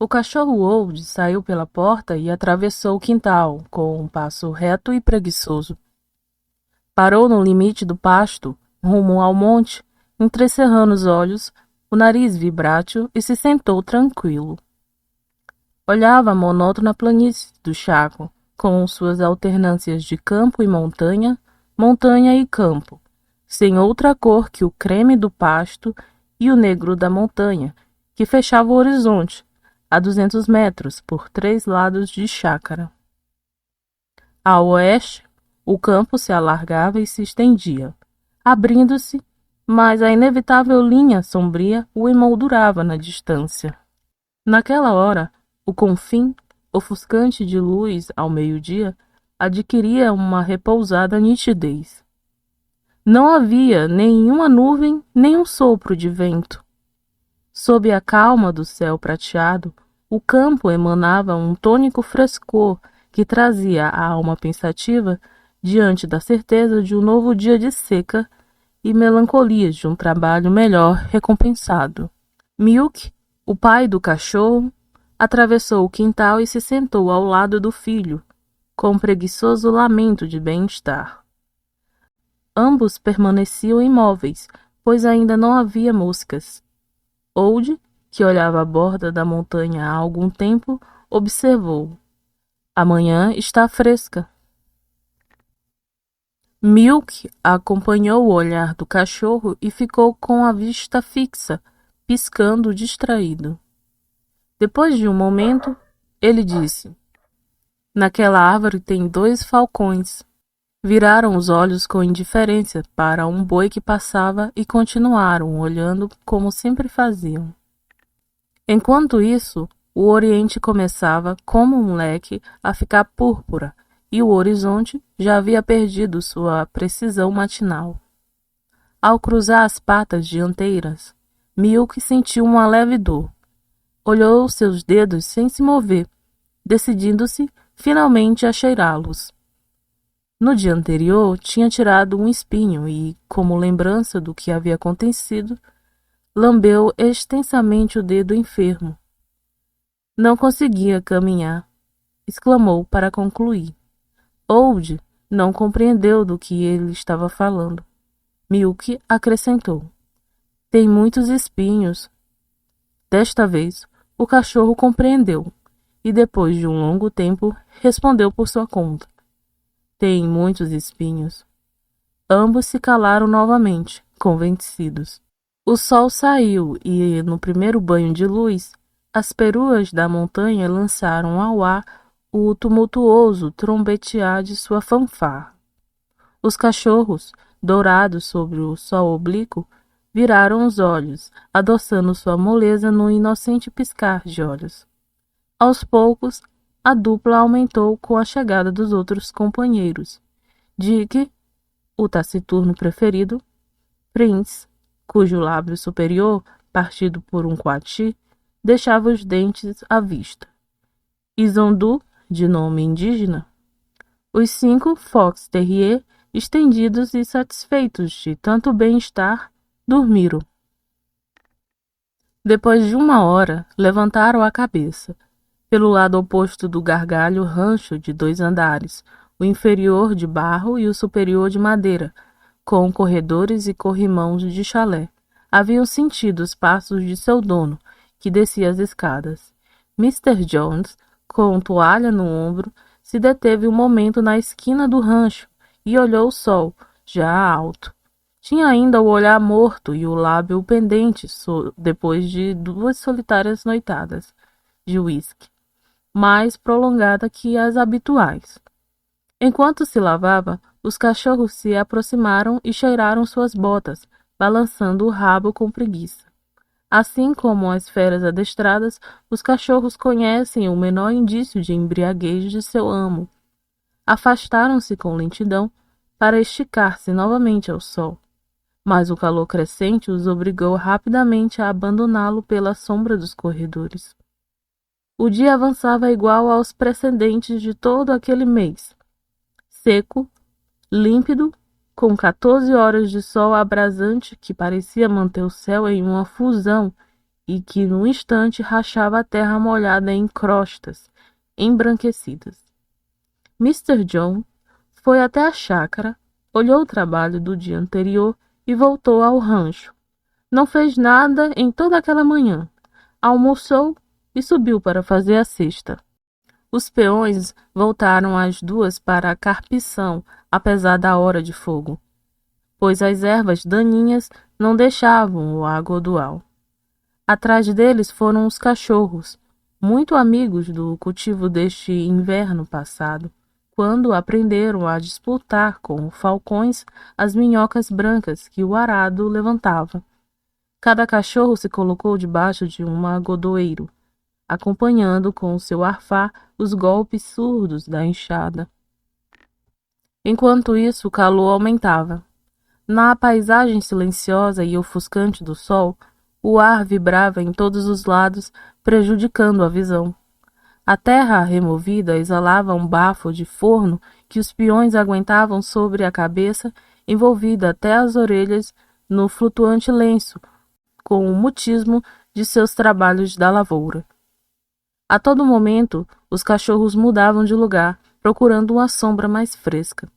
O cachorro Old saiu pela porta e atravessou o quintal, com um passo reto e preguiçoso. Parou no limite do pasto, rumo ao monte, entrecerrando os olhos, o nariz vibrátil, e se sentou tranquilo. Olhava a monótona planície do Chaco, com suas alternâncias de campo e montanha, montanha e campo, sem outra cor que o creme do pasto e o negro da montanha, que fechava o horizonte, a 200 metros por 3 lados de chácara. Ao oeste, o campo se alargava e se estendia, abrindo-se, mas a inevitável linha sombria o emoldurava na distância. Naquela hora, o confim, ofuscante de luz ao meio-dia, adquiria uma repousada nitidez. Não havia nenhuma nuvem, nem um sopro de vento. Sob a calma do céu prateado, o campo emanava um tônico frescor que trazia a alma pensativa diante da certeza de um novo dia de seca e melancolias de um trabalho melhor recompensado. Milk, o pai do cachorro, atravessou o quintal e se sentou ao lado do filho, com um preguiçoso lamento de bem-estar. Ambos permaneciam imóveis, pois ainda não havia moscas. Old, que olhava a borda da montanha há algum tempo, observou: "A manhã está fresca." Milk acompanhou o olhar do cachorro e ficou com a vista fixa, piscando distraído. Depois de um momento, ele disse: "Naquela árvore tem 2 falcões." Viraram os olhos com indiferença para um boi que passava e continuaram olhando como sempre faziam. Enquanto isso, o oriente começava, como um leque, a ficar púrpura, e o horizonte já havia perdido sua precisão matinal. Ao cruzar as patas dianteiras, Milk sentiu uma leve dor. Olhou seus dedos sem se mover, decidindo-se finalmente a cheirá-los. No dia anterior, tinha tirado um espinho e, como lembrança do que havia acontecido, lambeu extensamente o dedo enfermo. Não conseguia caminhar, exclamou para concluir. Old não compreendeu do que ele estava falando. Milk acrescentou: "Tem muitos espinhos." Desta vez, o cachorro compreendeu e, depois de um longo tempo, respondeu por sua conta: "Tem muitos espinhos." Ambos se calaram novamente, convencidos. O sol saiu e, no primeiro banho de luz, as peruas da montanha lançaram ao ar o tumultuoso trombetear de sua fanfarra. Os cachorros, dourados sobre o sol oblíquo, viraram os olhos, adoçando sua moleza no inocente piscar de olhos. Aos poucos, a dupla aumentou com a chegada dos outros companheiros. Dick, o taciturno preferido, Prince, cujo lábio superior, partido por um coati, deixava os dentes à vista, e Zondu, de nome indígena. Os 5 Fox Terrier, estendidos e satisfeitos de tanto bem-estar, dormiram. Depois de 1 hora, levantaram a cabeça. Pelo lado oposto do gargalho rancho de 2 andares, o inferior de barro e o superior de madeira, com corredores e corrimãos de chalé, haviam sentido os passos de seu dono, que descia as escadas. Mr. Jones, com toalha no ombro, se deteve um momento na esquina do rancho e olhou o sol, já alto. Tinha ainda o olhar morto e o lábio pendente depois de 2 solitárias noitadas de uísque, mais prolongada que as habituais. Enquanto se lavava, os cachorros se aproximaram e cheiraram suas botas, balançando o rabo com preguiça. Assim como as feras adestradas, os cachorros conhecem o menor indício de embriaguez de seu amo. Afastaram-se com lentidão para esticar-se novamente ao sol, mas o calor crescente os obrigou rapidamente a abandoná-lo pela sombra dos corredores. O dia avançava igual aos precedentes de todo aquele mês, seco, límpido, com 14 horas de sol abrasante que parecia manter o céu em uma fusão e que num instante rachava a terra molhada em crostas embranquecidas. Mr. John foi até a chácara, olhou o trabalho do dia anterior e voltou ao rancho. Não fez nada em toda aquela manhã. Almoçou e subiu para fazer a cesta. Os peões voltaram às 2 para a carpição, apesar da hora de fogo, pois as ervas daninhas não deixavam o agodoal. Atrás deles foram os cachorros, muito amigos do cultivo deste inverno passado, quando aprenderam a disputar com falcões as minhocas brancas que o arado levantava. Cada cachorro se colocou debaixo de um agodoeiro, acompanhando com o seu arfar os golpes surdos da enxada. Enquanto isso, o calor aumentava. Na paisagem silenciosa e ofuscante do sol, o ar vibrava em todos os lados, prejudicando a visão. A terra removida exalava um bafo de forno que os peões aguentavam sobre a cabeça, envolvida até as orelhas no flutuante lenço, com o mutismo de seus trabalhos da lavoura. A todo momento, os cachorros mudavam de lugar, procurando uma sombra mais fresca.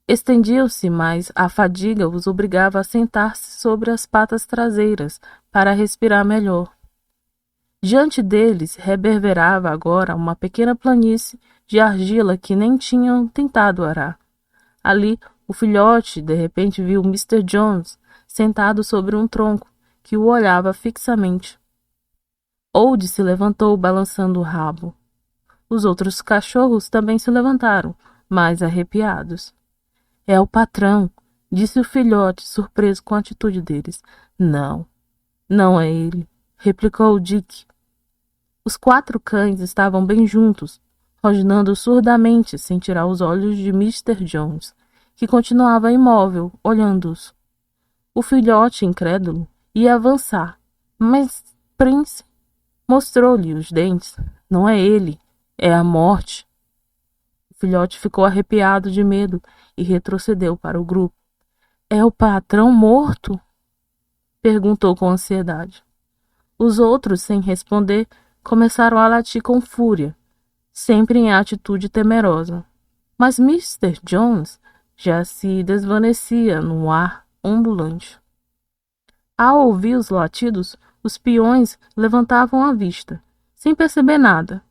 Estendiam-se, mas a fadiga os obrigava a sentar-se sobre as patas traseiras para respirar melhor. Diante deles reverberava agora uma pequena planície de argila que nem tinham tentado arar. Ali, o filhote de repente viu Mr. Jones sentado sobre um tronco, que o olhava fixamente. Old se levantou balançando o rabo. Os outros cachorros também se levantaram, mais arrepiados. É o patrão, disse o filhote, surpreso com a atitude deles. Não, não é ele, replicou Dick. Os 4 cães estavam bem juntos, rosnando surdamente sem tirar os olhos de Mr. Jones, que continuava imóvel, olhando-os. O filhote, incrédulo, ia avançar, mas Prince mostrou-lhe os dentes. Não é ele, é a morte. O filhote ficou arrepiado de medo e retrocedeu para o grupo. É o patrão morto? Perguntou com ansiedade. Os outros, sem responder, começaram a latir com fúria, sempre em atitude temerosa. Mas Mr. Jones já se desvanecia no ar ondulante. Ao ouvir os latidos, os peões levantavam a vista, sem perceber nada.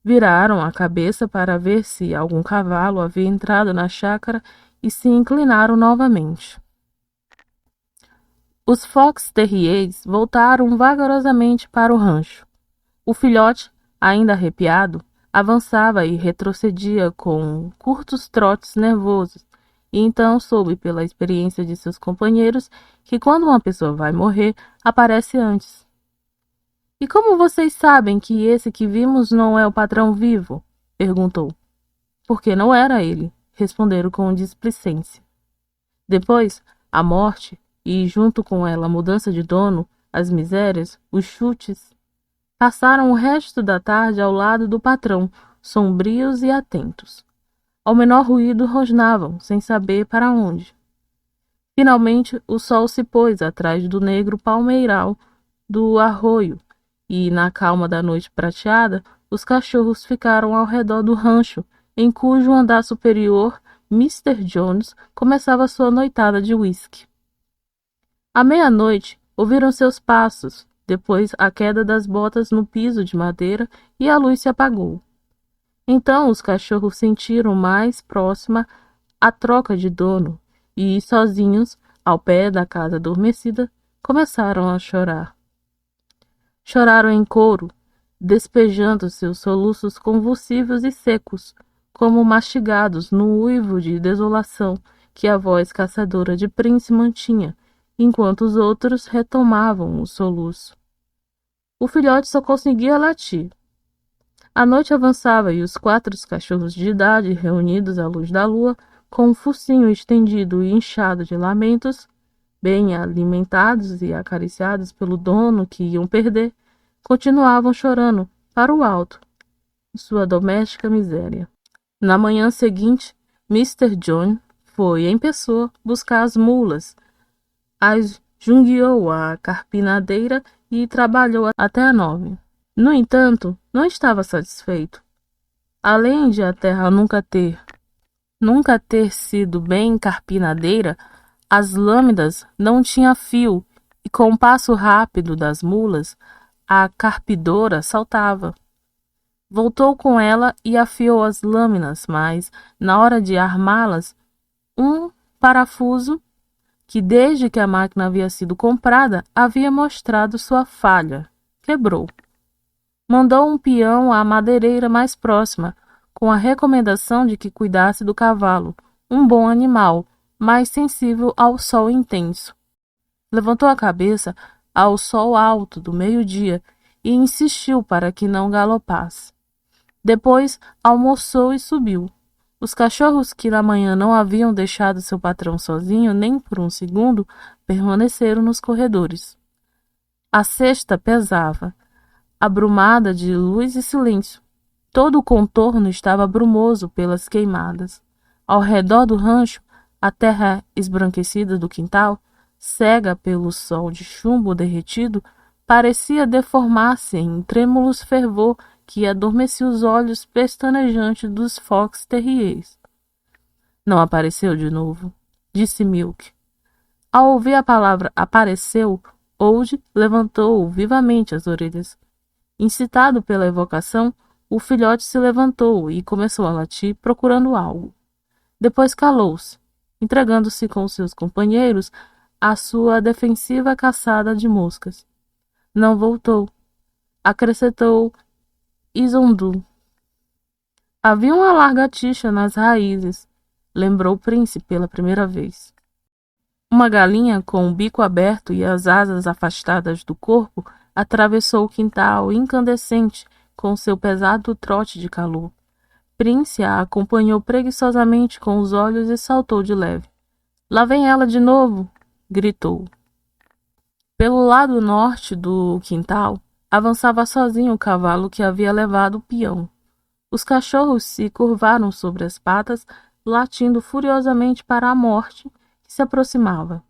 Viraram a cabeça para ver se algum cavalo havia entrado na chácara e se inclinaram novamente. Os Fox Terriers voltaram vagarosamente para o rancho. O filhote, ainda arrepiado, avançava e retrocedia com curtos trotes nervosos, e então soube pela experiência de seus companheiros que quando uma pessoa vai morrer, aparece antes. E como vocês sabem que esse que vimos não é o patrão vivo? Perguntou. Porque não era ele, responderam com displicência. Depois, a morte, e junto com ela a mudança de dono, as misérias, os chutes, passaram o resto da tarde ao lado do patrão, sombrios e atentos. Ao menor ruído rosnavam, sem saber para onde. Finalmente, o sol se pôs atrás do negro palmeiral do arroio, e, na calma da noite prateada, os cachorros ficaram ao redor do rancho, em cujo andar superior Mr. Jones começava sua noitada de uísque. À meia-noite, ouviram seus passos, depois a queda das botas no piso de madeira e a luz se apagou. Então os cachorros sentiram mais próxima a troca de dono e, sozinhos, ao pé da casa adormecida, começaram a chorar. Choraram em coro, despejando seus soluços convulsivos e secos, como mastigados no uivo de desolação que a voz caçadora de Prince mantinha, enquanto os outros retomavam o soluço. O filhote só conseguia latir. A noite avançava e os 4 cachorros de idade, reunidos à luz da lua, com o focinho estendido e inchado de lamentos, bem alimentados e acariciados pelo dono que iam perder, continuavam chorando para o alto, em sua doméstica miséria. Na manhã seguinte, Mr. John foi em pessoa buscar as mulas, as jungueou à carpinadeira e trabalhou até às 9. No entanto, não estava satisfeito. Além de a terra nunca ter sido bem carpinadeira, as lâminas não tinham fio e com o passo rápido das mulas, a carpidora saltava. Voltou com ela e afiou as lâminas, mas, na hora de armá-las, um parafuso, que desde que a máquina havia sido comprada, havia mostrado sua falha, quebrou. Mandou um peão à madeireira mais próxima, com a recomendação de que cuidasse do cavalo, um bom animal, mais sensível ao sol intenso. Levantou a cabeça ao sol alto do meio-dia e insistiu para que não galopasse. Depois almoçou e subiu. Os cachorros, que na manhã não haviam deixado seu patrão sozinho nem por um segundo, permaneceram nos corredores. A cesta pesava, abrumada de luz e silêncio. Todo o contorno estava brumoso pelas queimadas. Ao redor do rancho, a terra esbranquecida do quintal, cega pelo sol de chumbo derretido, parecia deformar-se em trêmulos fervor que adormecia os olhos pestanejantes dos fox terriers. Não apareceu de novo, disse Milk. Ao ouvir a palavra apareceu, Old levantou vivamente as orelhas. Incitado pela evocação, o filhote se levantou e começou a latir, procurando algo. Depois calou-se, entregando-se com seus companheiros à sua defensiva caçada de moscas. Não voltou, acrescentou Isondu. Havia uma lagartixa nas raízes, lembrou o príncipe pela primeira vez. Uma galinha com o bico aberto e as asas afastadas do corpo atravessou o quintal incandescente com seu pesado trote de calor. Prince a acompanhou preguiçosamente com os olhos e saltou de leve. Lá vem ela de novo! Gritou. Pelo lado norte do quintal, avançava sozinho o cavalo que havia levado o peão. Os cachorros se curvaram sobre as patas, latindo furiosamente para a morte que se aproximava.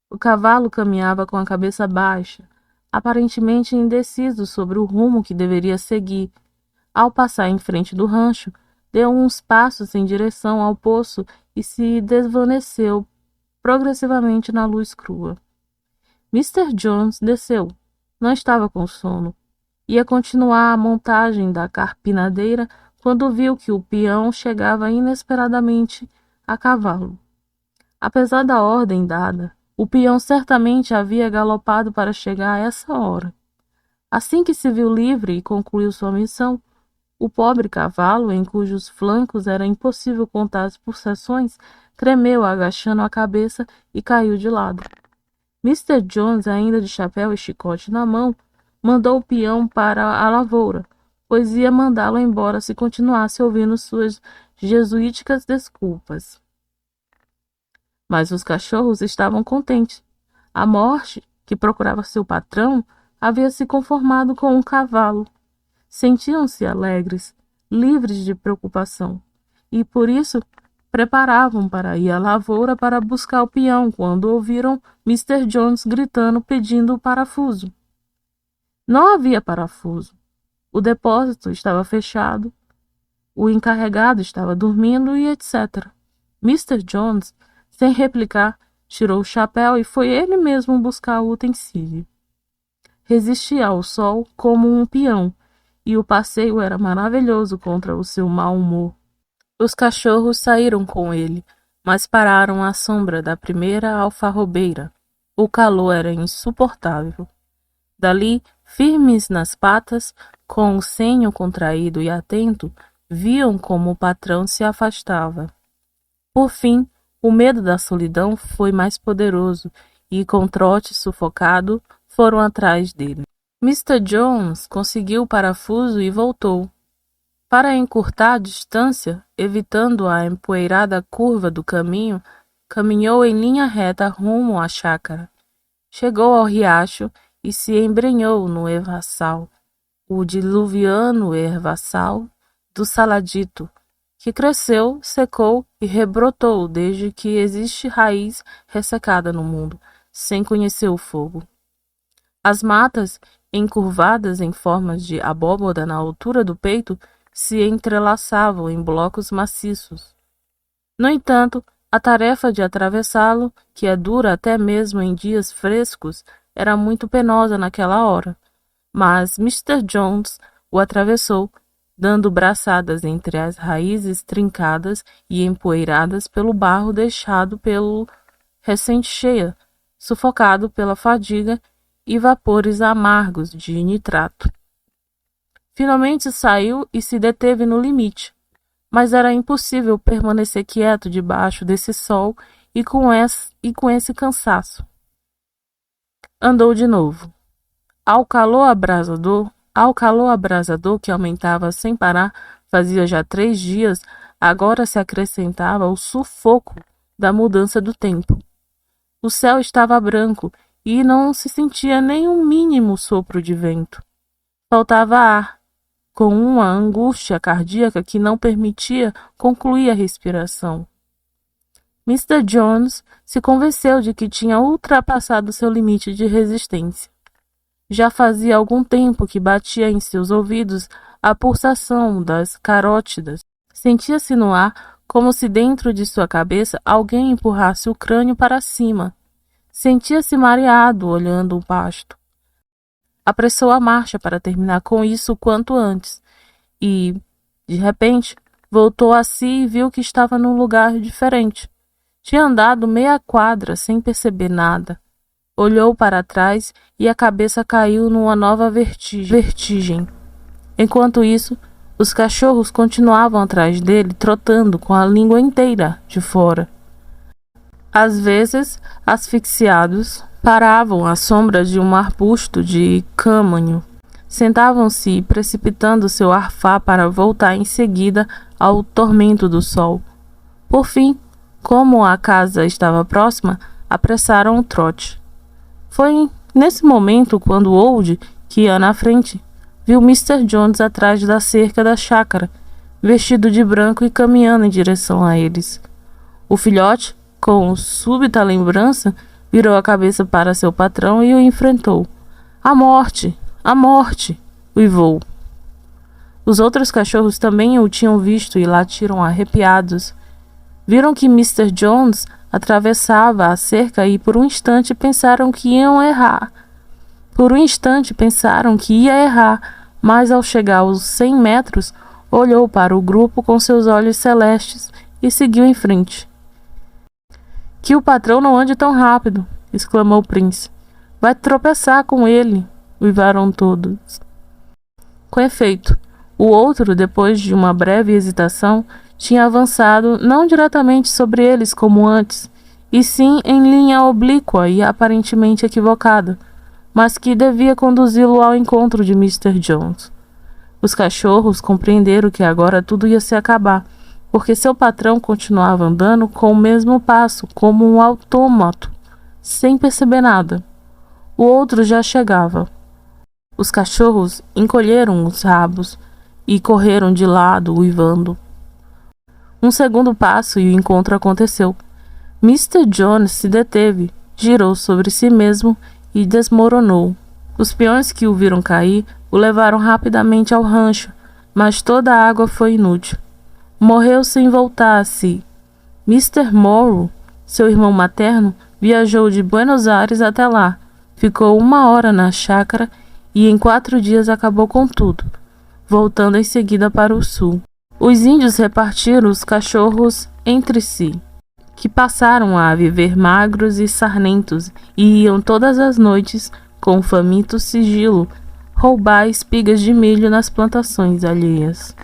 O cavalo caminhava com a cabeça baixa, aparentemente indeciso sobre o rumo que deveria seguir. Ao passar em frente do rancho, deu uns passos em direção ao poço e se desvaneceu progressivamente na luz crua. Mr. Jones desceu. Não estava com sono. Ia continuar a montagem da carpinadeira quando viu que o peão chegava inesperadamente a cavalo. Apesar da ordem dada, o peão certamente havia galopado para chegar a essa hora. Assim que se viu livre e concluiu sua missão, o pobre cavalo, em cujos flancos era impossível contar as pulsações, tremeu agachando a cabeça e caiu de lado. Mr. Jones, ainda de chapéu e chicote na mão, mandou o peão para a lavoura, pois ia mandá-lo embora se continuasse ouvindo suas jesuíticas desculpas. Mas os cachorros estavam contentes. A morte, que procurava seu patrão, havia se conformado com um cavalo. Sentiam-se alegres, livres de preocupação, e por isso preparavam para ir à lavoura para buscar o peão quando ouviram Mr. Jones gritando pedindo o parafuso. Não havia parafuso. O depósito estava fechado, o encarregado estava dormindo e etc. Mr. Jones, sem replicar, tirou o chapéu e foi ele mesmo buscar o utensílio. Resistia ao sol como um peão, e o passeio era maravilhoso contra o seu mau humor. Os cachorros saíram com ele, mas pararam à sombra da primeira alfarrobeira. O calor era insuportável. Dali, firmes nas patas, com o senho contraído e atento, viam como o patrão se afastava. Por fim, o medo da solidão foi mais poderoso e, com trote sufocado, foram atrás dele. Mr. Jones conseguiu o parafuso e voltou. Para encurtar a distância, evitando a empoeirada curva do caminho, caminhou em linha reta rumo à chácara. Chegou ao riacho e se embrenhou no ervaçal, o diluviano ervaçal do Saladito, que cresceu, secou e rebrotou desde que existe raiz ressecada no mundo, sem conhecer o fogo. As matas, encurvadas em formas de abóbora na altura do peito, se entrelaçavam em blocos maciços. No entanto, a tarefa de atravessá-lo, que é dura até mesmo em dias frescos, era muito penosa naquela hora. Mas Mr. Jones o atravessou, dando braçadas entre as raízes trincadas e empoeiradas pelo barro deixado pelo recém-cheia, sufocado pela fadiga e vapores amargos de nitrato. Finalmente saiu e se deteve no limite, mas era impossível permanecer quieto debaixo desse sol e com esse cansaço. Andou de novo. Ao calor abrasador que aumentava sem parar, fazia já 3 dias, agora se acrescentava o sufoco da mudança do tempo. O céu estava branco e não se sentia nem um mínimo sopro de vento. Faltava ar, com uma angústia cardíaca que não permitia concluir a respiração. Mr. Jones se convenceu de que tinha ultrapassado seu limite de resistência. Já fazia algum tempo que batia em seus ouvidos a pulsação das carótidas. Sentia-se no ar como se dentro de sua cabeça alguém empurrasse o crânio para cima. Sentia-se mareado olhando o pasto. Apressou a marcha para terminar com isso o quanto antes e, de repente, voltou a si e viu que estava num lugar diferente. Tinha andado meia quadra sem perceber nada. Olhou para trás e a cabeça caiu numa nova vertigem. Enquanto isso, os cachorros continuavam atrás dele, trotando com a língua inteira de fora. Às vezes, asfixiados, paravam à sombra de um arbusto de câmano. Sentavam-se precipitando seu arfar para voltar em seguida ao tormento do sol. Por fim, como a casa estava próxima, apressaram o trote. Foi nesse momento quando Old, que ia na frente, viu Mr. Jones atrás da cerca da chácara, vestido de branco e caminhando em direção a eles. O filhote, com súbita lembrança, virou a cabeça para seu patrão e o enfrentou. A morte! A morte! Uivou. Os outros cachorros também o tinham visto e latiram arrepiados. Viram que Mr. Jones atravessava a cerca e por um instante pensaram que iam errar. Por um instante pensaram que ia errar, mas ao chegar aos 100 metros, olhou para o grupo com seus olhos celestes e seguiu em frente. Que o patrão não ande tão rápido, exclamou Prince. Vai tropeçar com ele, uivaram todos. Com efeito, o outro, depois de uma breve hesitação, tinha avançado não diretamente sobre eles como antes, e sim em linha oblíqua e aparentemente equivocada, mas que devia conduzi-lo ao encontro de Mr. Jones. Os cachorros compreenderam que agora tudo ia se acabar, porque seu patrão continuava andando com o mesmo passo, como um autômato, sem perceber nada. O outro já chegava. Os cachorros encolheram os rabos e correram de lado, uivando. Um segundo passo e o encontro aconteceu. Mr. Jones se deteve, girou sobre si mesmo e desmoronou. Os peões que o viram cair o levaram rapidamente ao rancho, mas toda a água foi inútil. Morreu sem voltar a si. Mr. Morrow, seu irmão materno, viajou de Buenos Aires até lá, ficou 1 hora na chácara e em 4 dias acabou com tudo, voltando em seguida para o sul. Os índios repartiram os cachorros entre si, que passaram a viver magros e sarnentos e iam todas as noites, com faminto sigilo, roubar espigas de milho nas plantações alheias.